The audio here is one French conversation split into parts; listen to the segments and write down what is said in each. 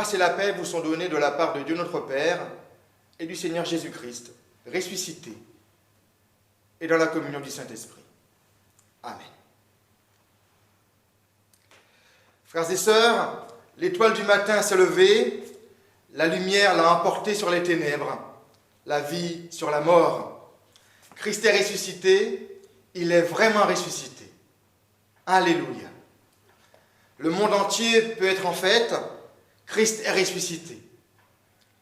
grâce et la paix vous sont données de la part de Dieu notre Père et du Seigneur Jésus-Christ, ressuscité, et dans la communion du Saint-Esprit. Amen. Frères et sœurs, l'étoile du matin s'est levée, la lumière l'a emporté sur les ténèbres, la vie sur la mort. Christ est ressuscité, il est vraiment ressuscité. Alléluia. Le monde entier peut être en fête, Christ est ressuscité.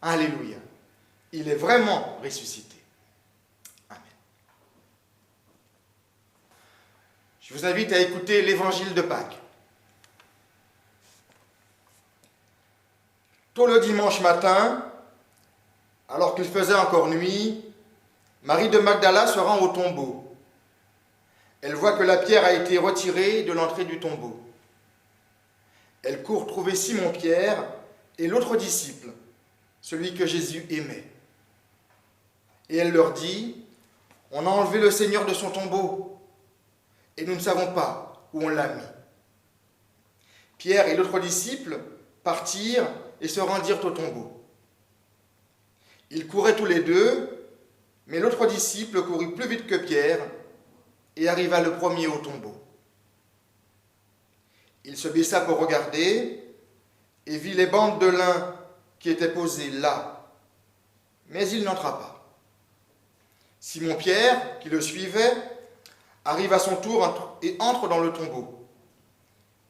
Alléluia. Il est vraiment ressuscité. Amen. Je vous invite à écouter l'évangile de Pâques. Tôt le dimanche matin, alors qu'il faisait encore nuit, Marie de Magdala se rend au tombeau. Elle voit que la pierre a été retirée de l'entrée du tombeau. Elle court trouver Simon-Pierre et l'autre disciple, celui que Jésus aimait. Et elle leur dit, « On a enlevé le Seigneur de son tombeau, et nous ne savons pas où on l'a mis. » Pierre et l'autre disciple partirent et se rendirent au tombeau. Ils couraient tous les deux, mais l'autre disciple courut plus vite que Pierre et arriva le premier au tombeau. Il se baissa pour regarder et vit les bandes de lin qui étaient posées là, mais il n'entra pas. Simon-Pierre, qui le suivait, arrive à son tour et entre dans le tombeau.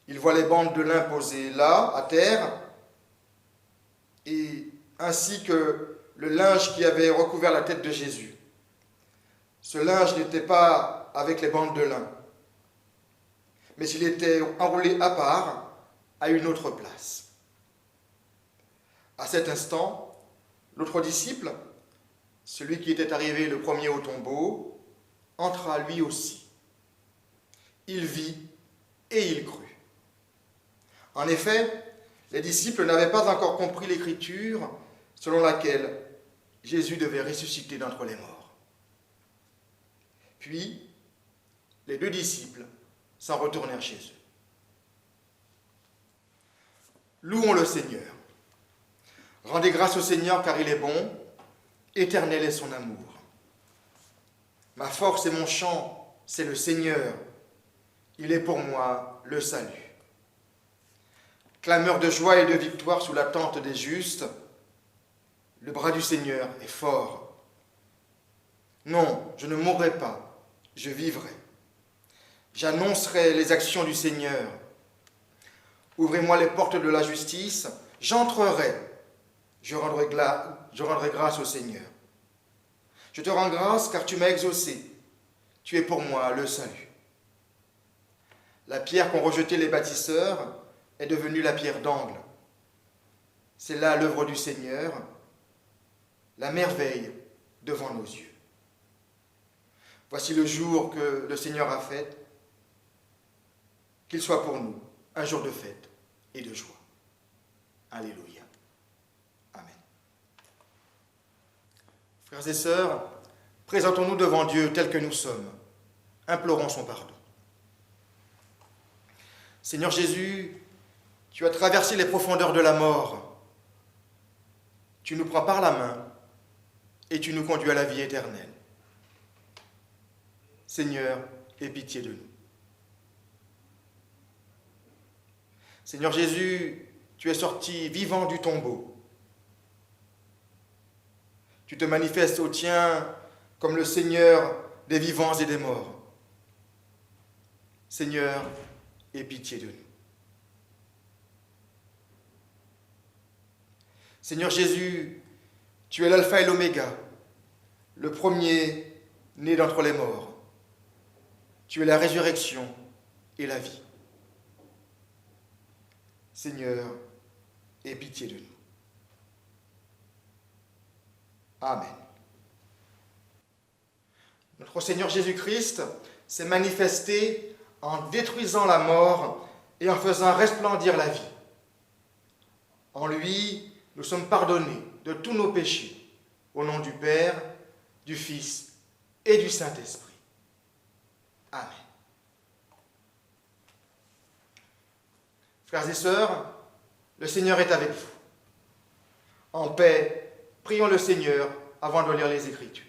Il voit les bandes de lin posées là, à terre, et ainsi que le linge qui avait recouvert la tête de Jésus. Ce linge n'était pas avec les bandes de lin, mais il était enroulé à part, à une autre place. À cet instant, l'autre disciple, celui qui était arrivé le premier au tombeau, entra lui aussi. Il vit et il crut. En effet, les disciples n'avaient pas encore compris l'écriture selon laquelle Jésus devait ressusciter d'entre les morts. Puis, les deux disciples s'en retournèrent chez eux. Louons le Seigneur. Rendez grâce au Seigneur car il est bon, éternel est son amour. Ma force et mon chant, c'est le Seigneur. Il est pour moi le salut. Clameur de joie et de victoire sous la tente des justes, le bras du Seigneur est fort. Non, je ne mourrai pas, je vivrai. J'annoncerai les actions du Seigneur. Ouvrez-moi les portes de la justice, j'entrerai. Je rendrai grâce au Seigneur. Je te rends grâce car tu m'as exaucé. Tu es pour moi le salut. La pierre qu'ont rejetée les bâtisseurs est devenue la pierre d'angle. C'est là l'œuvre du Seigneur, la merveille devant nos yeux. Voici le jour que le Seigneur a fait, qu'il soit pour nous un jour de fête et de joie. Alléluia. Amen. Frères et sœurs, présentons-nous devant Dieu tel que nous sommes. Implorons son pardon. Seigneur Jésus, tu as traversé les profondeurs de la mort. Tu nous prends par la main et tu nous conduis à la vie éternelle. Seigneur, aie pitié de nous. Seigneur Jésus, tu es sorti vivant du tombeau. Tu te manifestes aux tiens comme le Seigneur des vivants et des morts. Seigneur, aie pitié de nous. Seigneur Jésus, tu es l'alpha et l'oméga, le premier né d'entre les morts. Tu es la résurrection et la vie. Seigneur, aie pitié de nous. Amen. Notre Seigneur Jésus-Christ s'est manifesté en détruisant la mort et en faisant resplendir la vie. En lui, nous sommes pardonnés de tous nos péchés, au nom du Père, du Fils et du Saint-Esprit. Amen. Frères et sœurs, le Seigneur est avec vous. En paix, prions le Seigneur avant de lire les Écritures.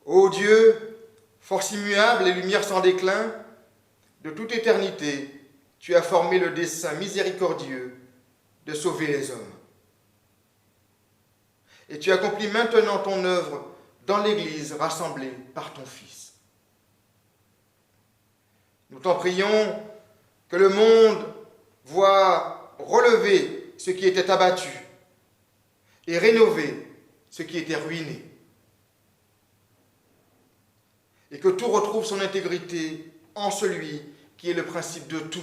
Ô Dieu, force immuable et lumière sans déclin, de toute éternité, tu as formé le dessein miséricordieux de sauver les hommes. Et tu accomplis maintenant ton œuvre dans l'Église rassemblée par ton Fils. Nous t'en prions que le monde voit relever ce qui était abattu et rénover ce qui était ruiné. Et que tout retrouve son intégrité en celui qui est le principe de tout,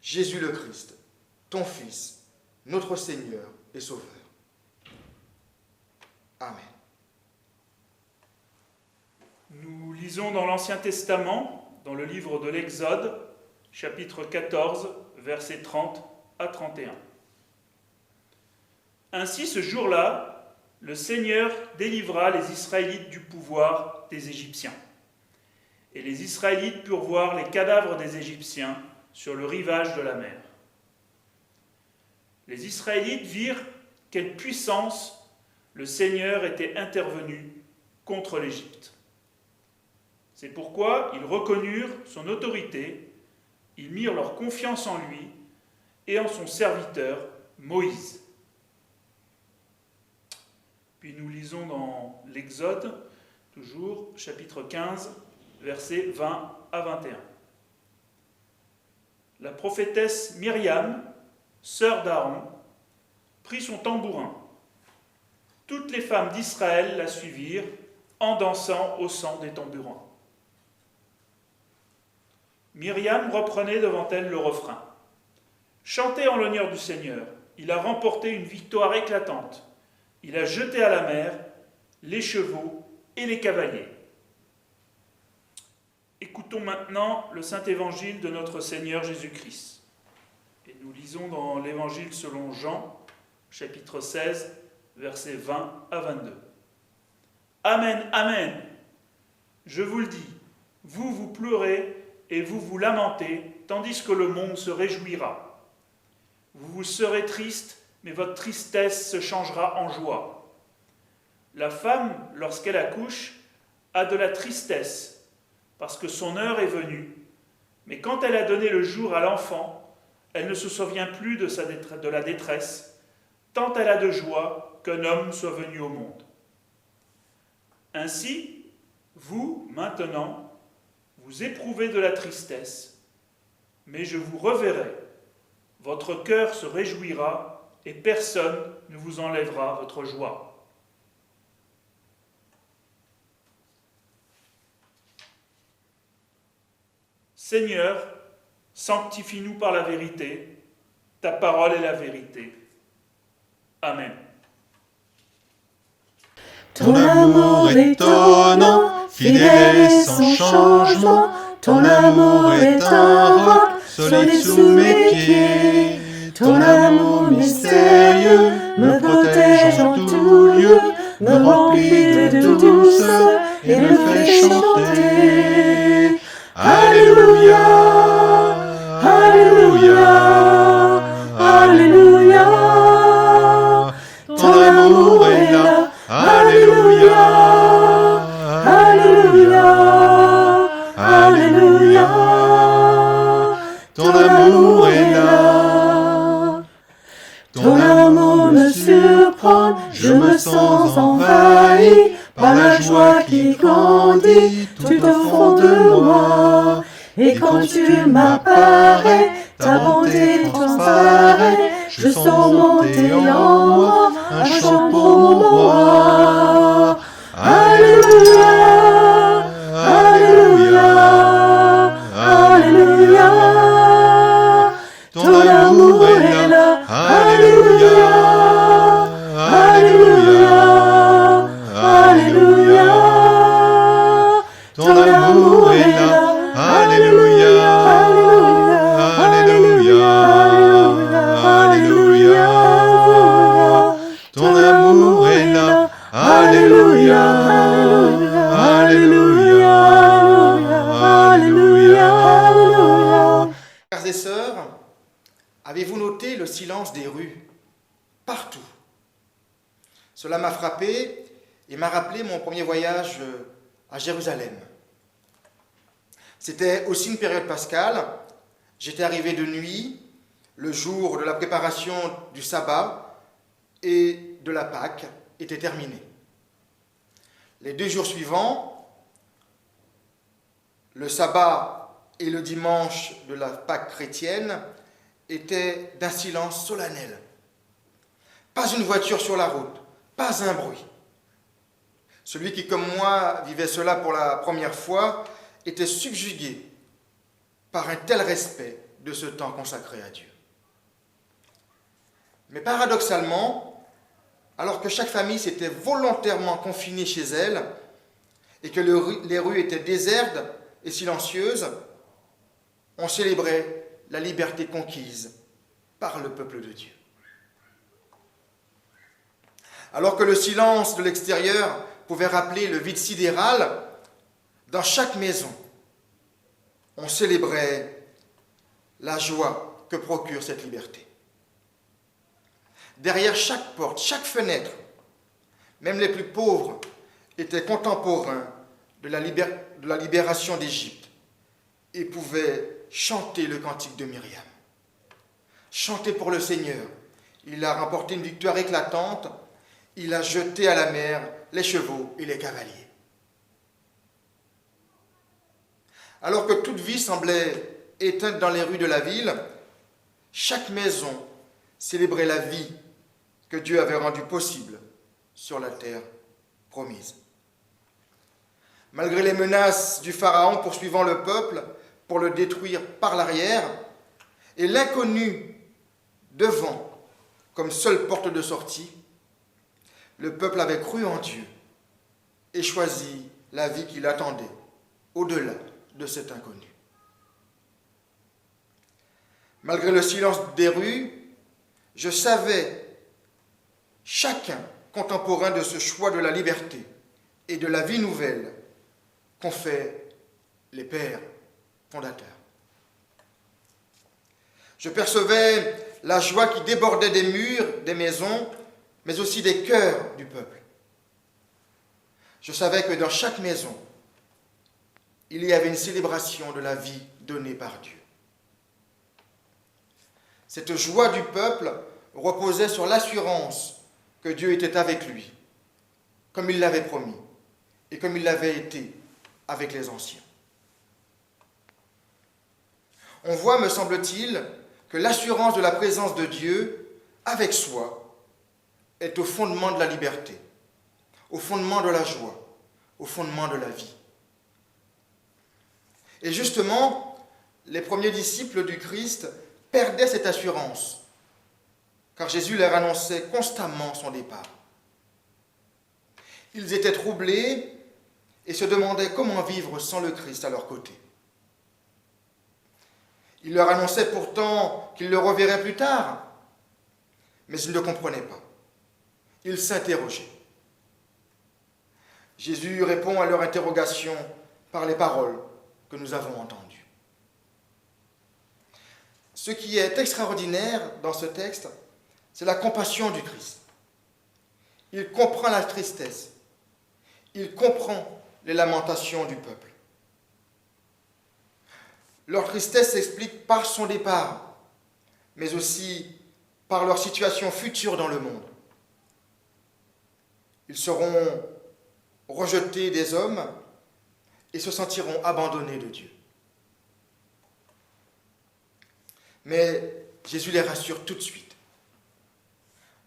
Jésus le Christ, ton Fils, notre Seigneur et Sauveur. Amen. Nous lisons dans l'Ancien Testament, dans le livre de l'Exode, chapitre 14, versets 30 à 31. Ainsi, ce jour-là, le Seigneur délivra les Israélites du pouvoir des Égyptiens. Et les Israélites purent voir les cadavres des Égyptiens sur le rivage de la mer. Les Israélites virent quelle puissance le Seigneur était intervenu contre l'Égypte. C'est pourquoi ils reconnurent son autorité, ils mirent leur confiance en lui et en son serviteur Moïse. Puis nous lisons dans l'Exode, toujours chapitre 15, versets 20 à 21. La prophétesse Myriam, sœur d'Aaron, prit son tambourin. Toutes les femmes d'Israël la suivirent en dansant au son des tambourins. Myriam reprenait devant elle le refrain. « Chantez en l'honneur du Seigneur, il a remporté une victoire éclatante. Il a jeté à la mer les chevaux et les cavaliers. » Écoutons maintenant le Saint-Évangile de notre Seigneur Jésus-Christ. Et nous lisons dans l'Évangile selon Jean, chapitre 16, versets 20 à 22. « Amen, amen, je vous le dis, vous pleurez et vous vous lamentez, tandis que le monde se réjouira. Vous serez triste, mais votre tristesse se changera en joie. La femme, lorsqu'elle accouche, a de la tristesse, parce que son heure est venue. Mais quand elle a donné le jour à l'enfant, elle ne se souvient plus de la détresse, tant elle a de joie qu'un homme soit venu au monde. Ainsi, vous, maintenant, vous éprouvez de la tristesse, mais je vous reverrai. Votre cœur se réjouira et personne ne vous enlèvera votre joie. Seigneur, sanctifie-nous par la vérité. Ta parole est la vérité. Amen. Ton amour étonnant, fidèle et sans changement, ton amour est un roc solide sous mes pieds. Ton amour mystérieux me protège en tout lieu, me remplit de douceur et me fait chanter. Alléluia, Alléluia, Alléluia. Ton amour est là, Alléluia, Alléluia, Alléluia. Ton amour est là. Ton amour me surprend, je me sens envahi par la joie qui grandit tout au fond de moi. Et quand tu m'apparais, ta bonté transparaît, je sens monter en moi un chant pour moi. Alléluia, Alléluia, Alléluia. Ton amour est là, Alléluia, Alléluia, Alléluia. Ton amour est là, Alléluia, Alléluia, Alléluia. Ton amour est là, Alléluia, Alléluia, Alléluia. Frères et sœurs, Avez-vous noté le silence des rues? Partout. Cela m'a frappé et m'a rappelé mon premier voyage à Jérusalem. C'était aussi une période pascale. J'étais arrivé de nuit, le jour de la préparation du sabbat et de la Pâque était terminé. Les 2 jours suivants, le sabbat et le dimanche de la Pâque chrétienne, étaient d'un silence solennel. Pas une voiture sur la route, pas un bruit. Celui qui, comme moi, vivait cela pour la première fois, était subjugué par un tel respect de ce temps consacré à Dieu. Mais paradoxalement, alors que chaque famille s'était volontairement confinée chez elle et que les rues étaient désertes et silencieuses, on célébrait la liberté conquise par le peuple de Dieu. Alors que le silence de l'extérieur pouvait rappeler le vide sidéral, dans chaque maison, on célébrait la joie que procure cette liberté. Derrière chaque porte, chaque fenêtre, même les plus pauvres étaient contemporains de la libération d'Égypte et pouvaient chanter le cantique de Myriam. Chanter pour le Seigneur. Il a remporté une victoire éclatante. Il a jeté à la mer les chevaux et les cavaliers. Alors que toute vie semblait éteinte dans les rues de la ville, chaque maison célébrait la vie que Dieu avait rendue possible sur la terre promise. Malgré les menaces du Pharaon poursuivant le peuple pour le détruire par l'arrière, et l'inconnu devant comme seule porte de sortie, le peuple avait cru en Dieu et choisi la vie qui l'attendait au-delà de cet inconnu. Malgré le silence des rues, je savais, chacun contemporain de ce choix de la liberté et de la vie nouvelle qu'ont fait les pères fondateurs. Je percevais la joie qui débordait des murs, des maisons, mais aussi des cœurs du peuple. Je savais que dans chaque maison, il y avait une célébration de la vie donnée par Dieu. Cette joie du peuple reposait sur l'assurance que Dieu était avec lui, comme il l'avait promis, et comme il l'avait été avec les anciens. On voit, me semble-t-il, que l'assurance de la présence de Dieu avec soi est au fondement de la liberté, au fondement de la joie, au fondement de la vie. Et justement, les premiers disciples du Christ perdaient cette assurance, car Jésus leur annonçait constamment son départ. Ils étaient troublés et se demandaient comment vivre sans le Christ à leur côté. Il leur annonçait pourtant qu'ils le reverraient plus tard, mais ils ne comprenaient pas. Ils s'interrogeaient. Jésus répond à leur interrogation par les paroles que nous avons entendues. Ce qui est extraordinaire dans ce texte, c'est la compassion du Christ. Il comprend la tristesse. Il comprend les lamentations du peuple. Leur tristesse s'explique par son départ, mais aussi par leur situation future dans le monde. Ils seront rejetés des hommes et se sentiront abandonnés de Dieu. Mais Jésus les rassure tout de suite.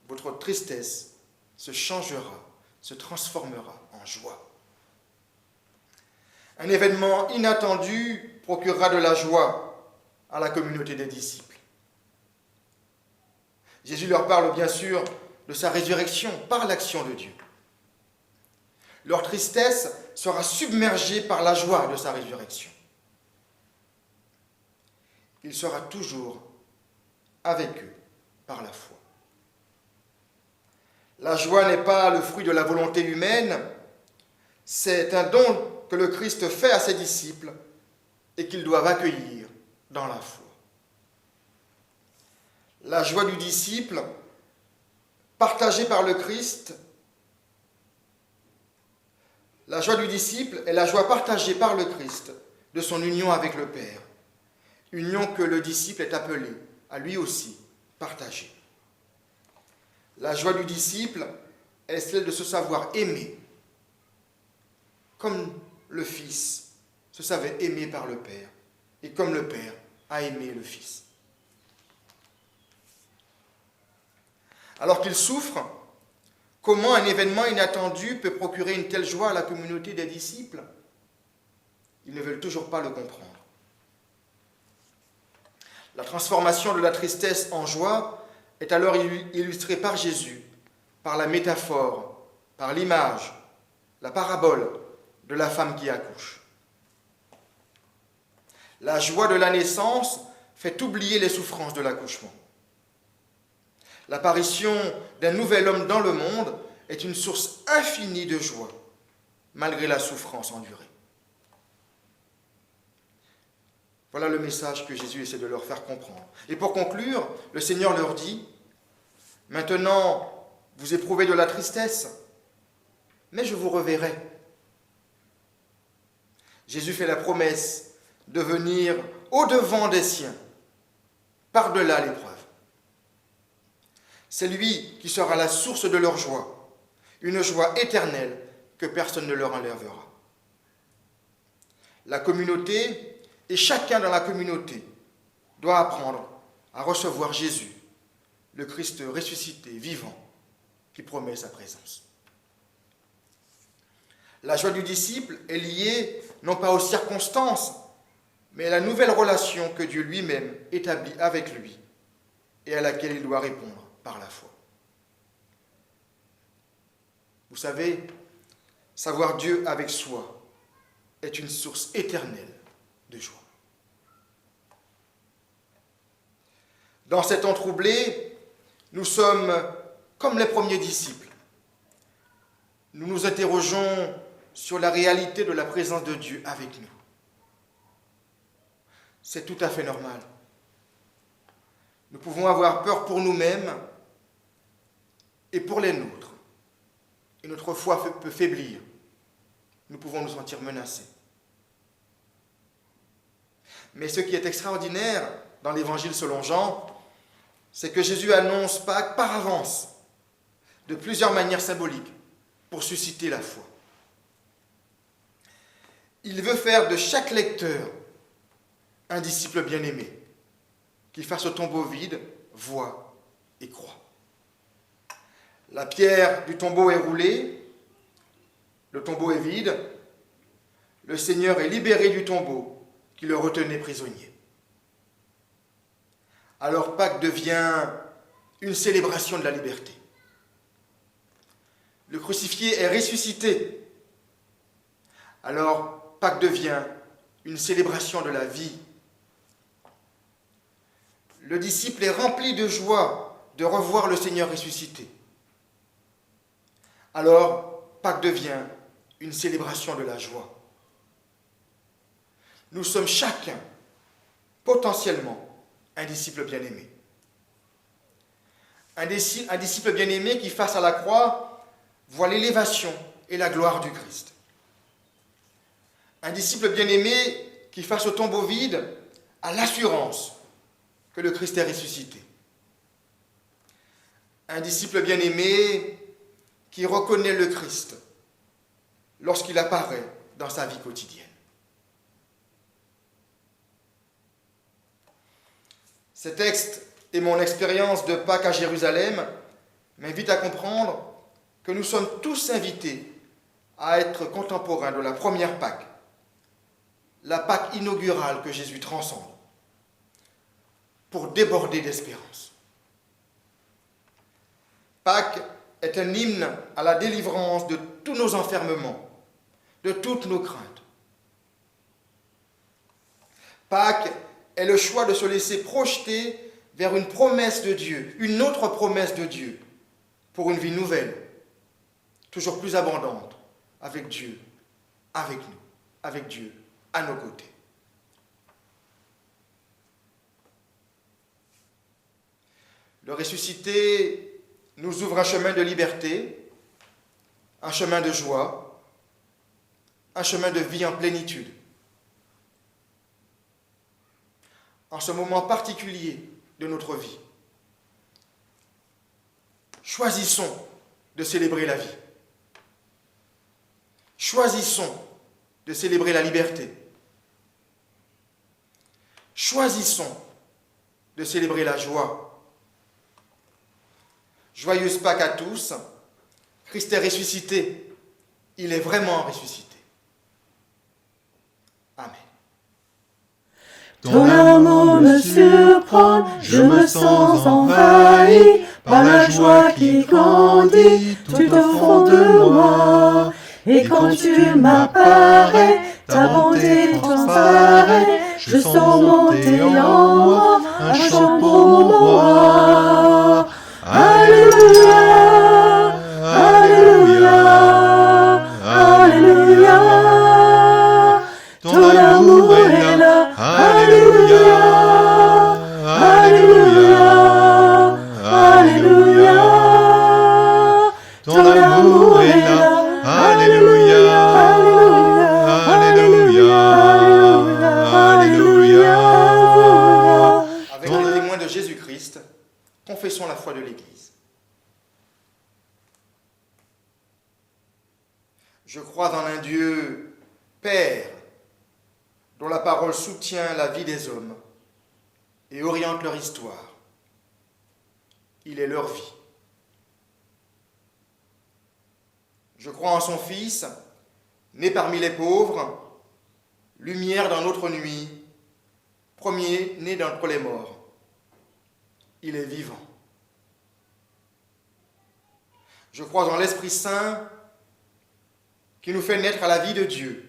Votre tristesse se changera, se transformera en joie. Un événement inattendu procurera de la joie à la communauté des disciples. Jésus leur parle bien sûr de sa résurrection par l'action de Dieu. Leur tristesse sera submergée par la joie de sa résurrection. Il sera toujours avec eux par la foi. La joie n'est pas le fruit de la volonté humaine, c'est un don que le Christ fait à ses disciples et qu'ils doivent accueillir dans la foi. La joie du disciple, partagée par le Christ, la joie du disciple est la joie partagée par le Christ de son union avec le Père. Union que le disciple est appelé à lui aussi partager. La joie du disciple est celle de se savoir aimé, comme le Fils se savait aimé par le Père, et comme le Père a aimé le Fils. Alors qu'il souffre, comment un événement inattendu peut procurer une telle joie à la communauté des disciples? Ils ne veulent toujours pas le comprendre. La transformation de la tristesse en joie est alors illustrée par Jésus, par la métaphore, par l'image, la parabole de la femme qui accouche. La joie de la naissance fait oublier les souffrances de l'accouchement. L'apparition d'un nouvel homme dans le monde est une source infinie de joie, malgré la souffrance endurée. Voilà le message que Jésus essaie de leur faire comprendre. Et pour conclure, le Seigneur leur dit, « Maintenant, vous éprouvez de la tristesse, mais je vous reverrai. » Jésus fait la promesse de venir au-devant des siens, par-delà l'épreuve. C'est lui qui sera la source de leur joie, une joie éternelle que personne ne leur enlèvera. La communauté et chacun dans la communauté doit apprendre à recevoir Jésus, le Christ ressuscité, vivant, qui promet sa présence. La joie du disciple est liée non pas aux circonstances, mais à la nouvelle relation que Dieu lui-même établit avec lui et à laquelle il doit répondre par la foi. Vous savez, savoir Dieu avec soi est une source éternelle de joie. Dans cet temps troublé, nous sommes comme les premiers disciples. Nous nous interrogeons sur la réalité de la présence de Dieu avec nous. C'est tout à fait normal. Nous pouvons avoir peur pour nous-mêmes et pour les nôtres. Et notre foi peut faiblir. Nous pouvons nous sentir menacés. Mais ce qui est extraordinaire dans l'Évangile selon Jean, c'est que Jésus annonce Pâques par avance, de plusieurs manières symboliques, pour susciter la foi. Il veut faire de chaque lecteur un disciple bien-aimé, qui face au tombeau vide, voit et croit. La pierre du tombeau est roulée, le tombeau est vide, le Seigneur est libéré du tombeau qui le retenait prisonnier. Alors Pâques devient une célébration de la liberté. Le crucifié est ressuscité. Alors Pâques devient une célébration de la vie. Le disciple est rempli de joie de revoir le Seigneur ressuscité. Alors Pâques devient une célébration de la joie. Nous sommes chacun potentiellement un disciple bien-aimé. Un disciple bien-aimé qui, face à la croix, voit l'élévation et la gloire du Christ. Un disciple bien-aimé qui, face au tombeau vide, a l'assurance que le Christ est ressuscité. Un disciple bien-aimé qui reconnaît le Christ lorsqu'il apparaît dans sa vie quotidienne. Ces textes et mon expérience de Pâques à Jérusalem m'invitent à comprendre que nous sommes tous invités à être contemporains de la première Pâques, la Pâques inaugurale que Jésus transcende, pour déborder d'espérance. Pâques est un hymne à la délivrance de tous nos enfermements, de toutes nos craintes. Pâques est le choix de se laisser projeter vers une promesse de Dieu, une autre promesse de Dieu, pour une vie nouvelle, toujours plus abondante, avec Dieu, avec nous, avec Dieu, à nos côtés. le ressuscité nous ouvre un chemin de liberté, un chemin de joie, un chemin de vie en plénitude. En ce moment particulier de notre vie, choisissons de célébrer la vie. Choisissons de célébrer la liberté. Choisissons de célébrer la joie. Joyeuse Pâques à tous. Christ est ressuscité. Il est vraiment ressuscité. Amen. Ton amour me surprend, je me sens envahi par la joie qui grandit tout au fond de moi. Et quand tu m'apparais, ta bonté transparaît, je sens monter en moi un chant pour mon roi. Alléluia, Alléluia, Alléluia. Ton amour est là, Alléluia, Alléluia, Alléluia. Ton amour est là, Alléluia, Alléluia, Alléluia. Avec les témoins de Jésus-Christ, confessons la foi de l'Église. Je crois en un Dieu Père, dont la parole soutient la vie des hommes et oriente leur histoire. Il est leur vie. Je crois en son Fils, né parmi les pauvres, lumière dans notre nuit, premier né d'entre les morts. Il est vivant. Je crois en l'Esprit Saint qui nous fait naître à la vie de Dieu,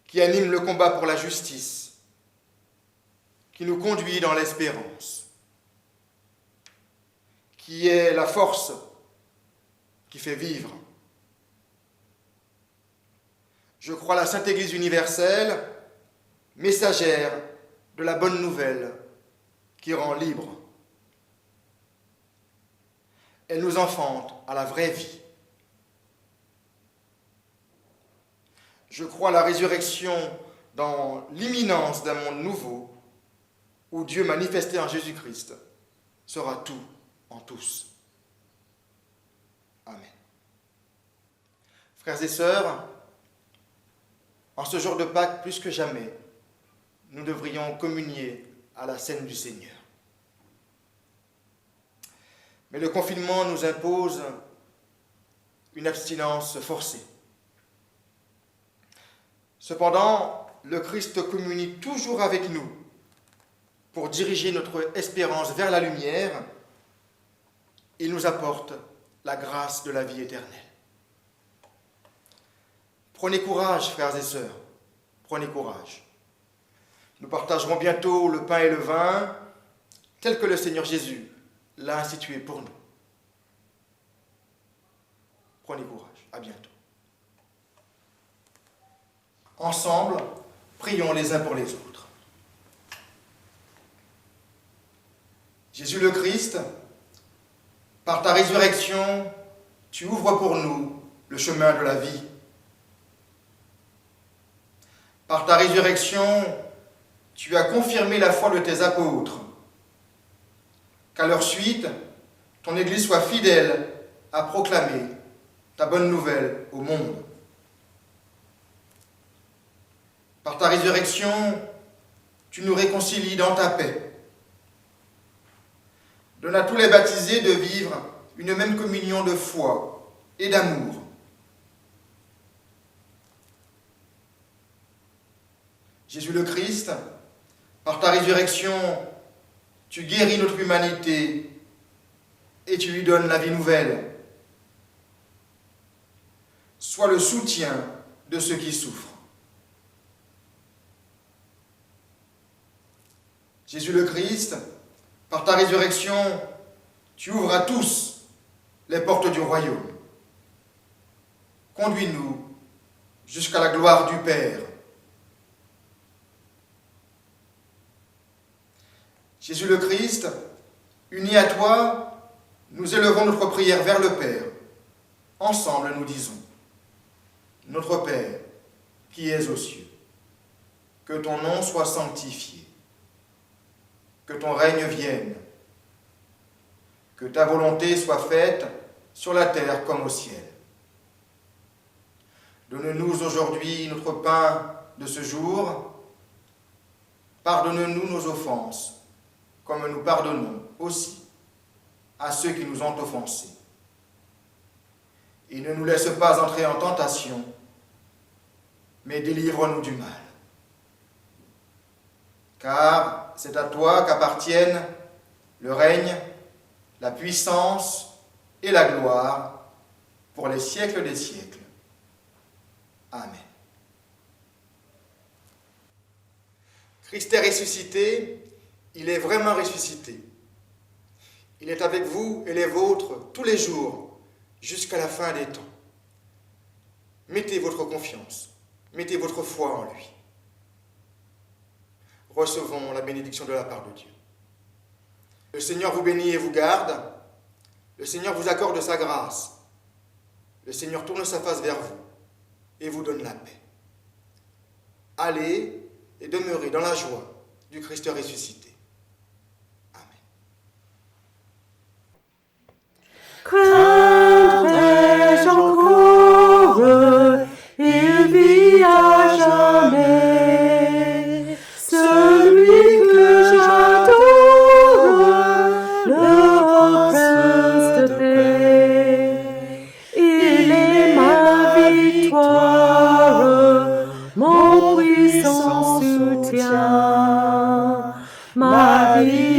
qui anime le combat pour la justice, qui nous conduit dans l'espérance, qui est la force qui fait vivre. Je crois la Sainte Église universelle, messagère de la bonne nouvelle qui rend libre. Elle nous enfante à la vraie vie. Je crois la résurrection dans l'imminence d'un monde nouveau où Dieu manifesté en Jésus-Christ sera tout en tous. Amen. Frères et sœurs, en ce jour de Pâques, plus que jamais, nous devrions communier à la scène du Seigneur. Mais le confinement nous impose une abstinence forcée. Cependant, le Christ communie toujours avec nous pour diriger notre espérance vers la lumière. Il nous apporte la grâce de la vie éternelle. Prenez courage, frères et sœurs, prenez courage. Nous partagerons bientôt le pain et le vin, tel que le Seigneur Jésus l'a institué pour nous. Prenez courage, à bientôt. Ensemble, prions les uns pour les autres. Jésus le Christ, par ta résurrection, tu ouvres pour nous le chemin de la vie. Par ta résurrection, tu as confirmé la foi de tes apôtres. Qu'à leur suite, ton Église soit fidèle à proclamer ta bonne nouvelle au monde. Par ta résurrection, tu nous réconcilies dans ta paix. Donne à tous les baptisés de vivre une même communion de foi et d'amour. Jésus le Christ, par ta résurrection, tu guéris notre humanité et tu lui donnes la vie nouvelle. Sois le soutien de ceux qui souffrent. Jésus le Christ, par ta résurrection, tu ouvres à tous les portes du royaume. Conduis-nous jusqu'à la gloire du Père. Jésus le Christ, Unis à toi, nous élevons notre prière vers le Père. Ensemble, nous disons, Notre Père, qui es aux cieux, que ton nom soit sanctifié, que ton règne vienne, que ta volonté soit faite sur la terre comme au ciel. Donne-nous aujourd'hui notre pain de ce jour. Pardonne-nous nos offenses, comme nous pardonnons aussi à ceux qui nous ont offensés. Et ne nous laisse pas entrer en tentation, mais délivre-nous du mal. Car c'est à toi qu'appartiennent le règne, la puissance et la gloire pour les siècles des siècles. Amen. Christ est ressuscité, il est vraiment ressuscité. Il est avec vous et les vôtres tous les jours, jusqu'à la fin des temps. Mettez votre confiance, mettez votre foi en lui. Recevons la bénédiction de la part de Dieu. Le Seigneur vous bénit et vous garde. Le Seigneur vous accorde sa grâce. Le Seigneur tourne sa face vers vous et vous donne la paix. Allez et demeurez dans la joie du Christ ressuscité. Amen. Craindrai-je encore, il vit à jamais, celui que j'adore, le Prince de paix. Il est ma victoire, mon puissant soutien, ma vie